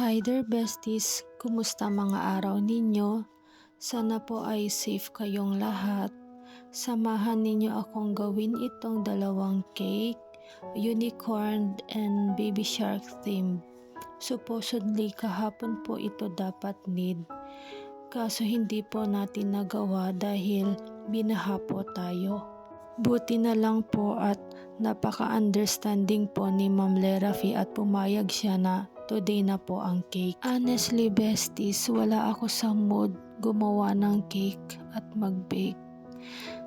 Hi there besties, kumusta mga araw ninyo? Sana po ay safe kayong lahat. Samahan ninyo akong gawin itong dalawang cake, unicorn and baby shark theme. Supposedly kahapon po ito dapat need, kaso hindi po natin nagawa dahil binaha po tayo. Buti na lang po at napaka-understanding po ni Ma'am Lerafi at pumayag siya na today na po ang cake. Honestly besties, wala ako sa mood gumawa ng cake at mag-bake.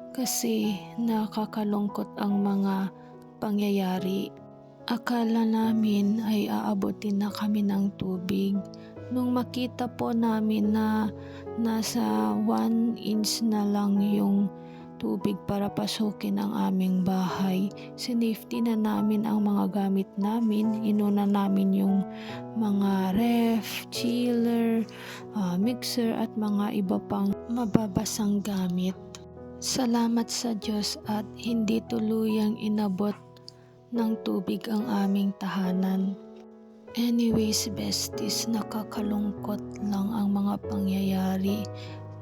Kasi nakakalungkot ang mga pangyayari. Akala namin ay aabutin na kami ng tubig. Nung makita po namin na nasa 1 inch na lang yung tubig para pasukin ang aming bahay, sinafety na namin ang mga gamit namin. Inuna namin yung mga ref, chiller, mixer at mga iba pang mababasang gamit. Salamat sa Diyos at hindi tuluyang inabot ng tubig ang aming tahanan. Anyways besties, nakakalungkot lang ang mga pangyayari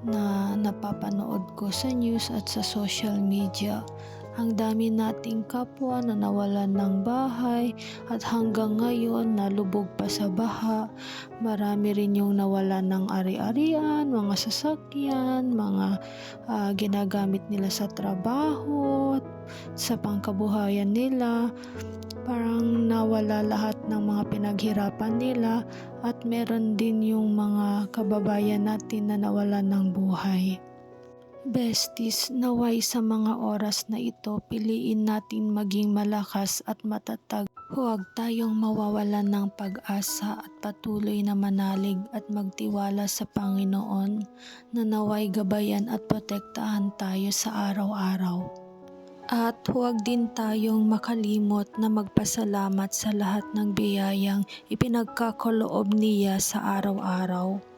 na napapanood ko sa news at sa social media. Ang dami nating kapwa na nawalan ng bahay at hanggang ngayon nalubog pa sa baha. Marami rin yung nawalan ng ari-arian, mga sasakyan, mga ginagamit nila sa trabaho, sa pangkabuhayan nila. Parang nawala lahat ng mga pinaghirapan nila at meron din yung mga kababayan natin na nawalan ng buhay. Besties, naway sa mga oras na ito, piliin natin maging malakas at matatag. Huwag tayong mawawalan ng pag-asa at patuloy na manalig at magtiwala sa Panginoon na naway gabayan at protektahan tayo sa araw-araw. At huwag din tayong makalimot na magpasalamat sa lahat ng biyayang ipinagkakaloob niya sa araw-araw.